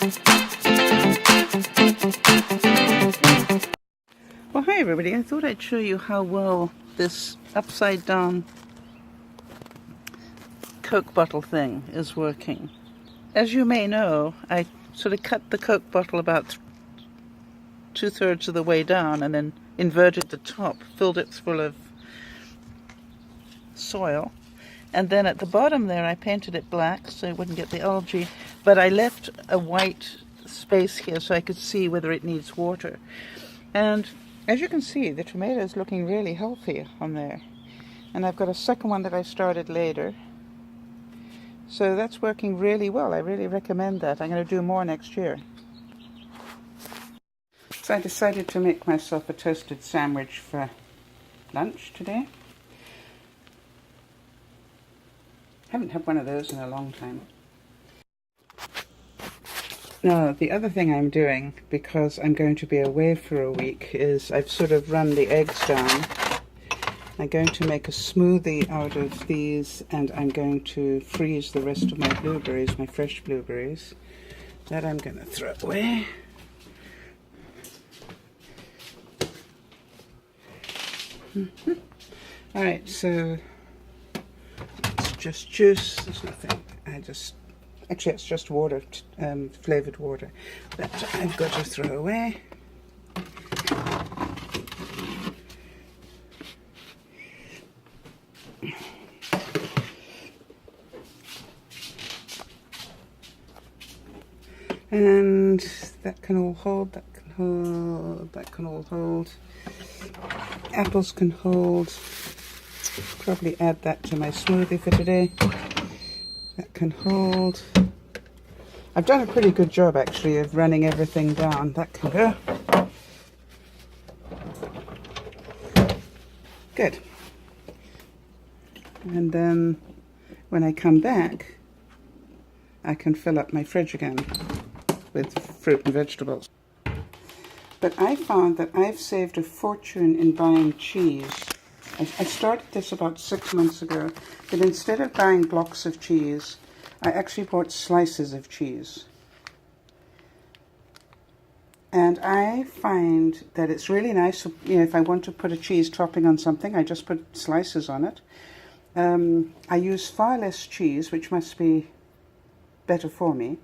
Well, hi everybody. I thought I'd show you how well this upside down Coke bottle thing is working. As you may know, I sort of cut the Coke bottle about 2/3 of the way down and then inverted the top, filled it full of soil, and then at the bottom there I painted it black so it wouldn't get the algae, but I left a white space here so I could see whether it needs water. And as you can see, the tomato is looking really healthy on there. And I've got a second one that I started later. So that's working really well. I really recommend that. I'm going to do more next year. So I decided to make myself a toasted sandwich for lunch today. Haven't had one of those in a long time. Now, the other thing I'm doing, because I'm going to be away for a week, is I've sort of run the eggs down. I'm going to make a smoothie out of these, and I'm going to freeze the rest of my blueberries, my fresh blueberries. That I'm going to throw away. Alright, so it's just juice, there's nothing, actually it's just water, flavoured water, that I've got to throw away. And that can all hold, that can hold, that can all hold. Apples can hold. Probably add that to my smoothie for today. That can hold. I've done a pretty good job actually of running everything down. That can go. Good. And then when I come back, I can fill up my fridge again with fruit and vegetables. But I found that I've saved a fortune in buying cheese. I started this about 6 months ago, but instead of buying blocks of cheese, I actually bought slices of cheese. And I find that it's really nice, you know, if I want to put a cheese topping on something, I just put slices on it. I use far less cheese, which must be better for me,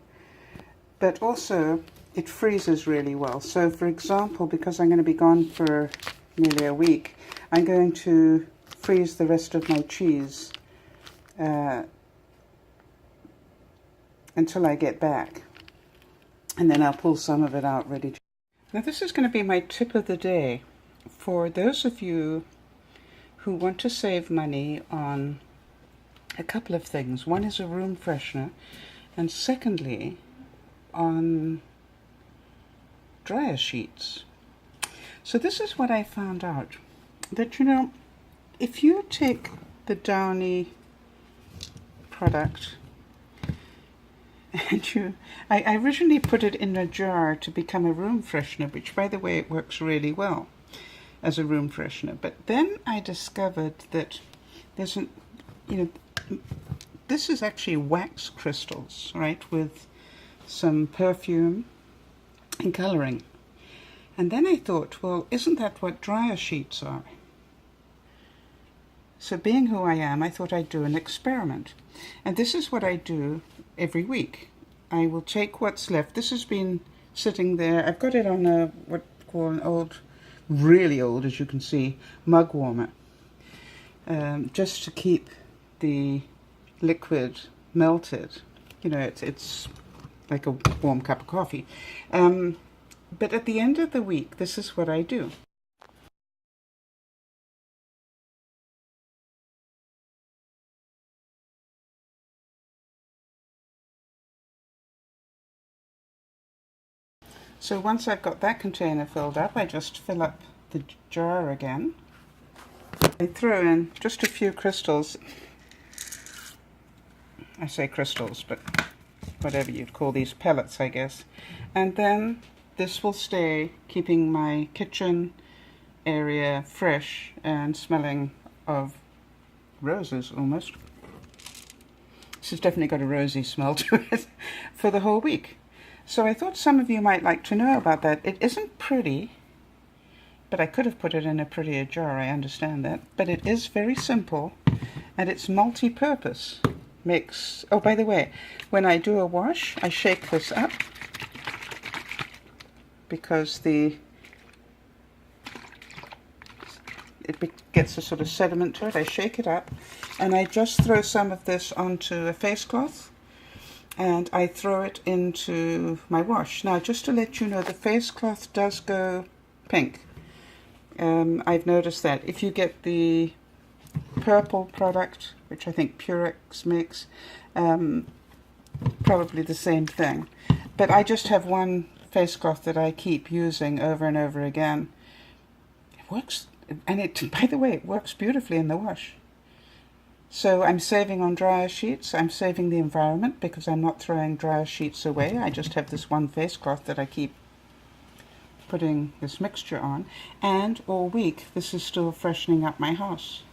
but also it freezes really well. So for example, because I'm going to be gone for nearly a week, I'm going to freeze the rest of my cheese until I get back, and then I'll pull some of it out ready to. Now this is going to be my tip of the day for those of you who want to save money on a couple of things. One is a room freshener, and secondly on dryer sheets. So this is what I found out, that you know, if you take the Downey product and I originally put it in a jar to become a room freshener, which by the way it works really well as a room freshener, but then I discovered that there's an, you know, this is actually wax crystals, right, with some perfume and colouring. And then I thought, well, isn't that what dryer sheets are? So being who I am, I thought I'd do an experiment. And this is what I do every week. I will take what's left. This has been sitting there. I've got it on a, what I call an old, really old, as you can see, mug warmer. Just to keep the liquid melted. You know, it's like a warm cup of coffee. But at the end of the week, this is what I do. So once I've got that container filled up, I just fill up the jar again. I throw in just a few crystals. I say crystals, but whatever you'd call these, pellets, I guess. And then this will stay, keeping my kitchen area fresh and smelling of roses almost. This has definitely got a rosy smell to it for the whole week. So I thought some of you might like to know about that. It isn't pretty, but I could have put it in a prettier jar, I understand that. But it is very simple, and it's multi-purpose. Oh, by the way, when I do a wash, I shake this up, because it gets a sort of sediment to it. I shake it up, and I just throw some of this onto a face cloth, and I throw it into my wash. Now, just to let you know, the face cloth does go pink. I've noticed that. If you get the purple product, which I think Purex makes, probably the same thing. But I just have one face cloth that I keep using over and over again. It works, and by the way, it works beautifully in the wash. So I'm saving on dryer sheets. I'm saving the environment because I'm not throwing dryer sheets away. I just have this one face cloth that I keep putting this mixture on. And all week, this is still freshening up my house.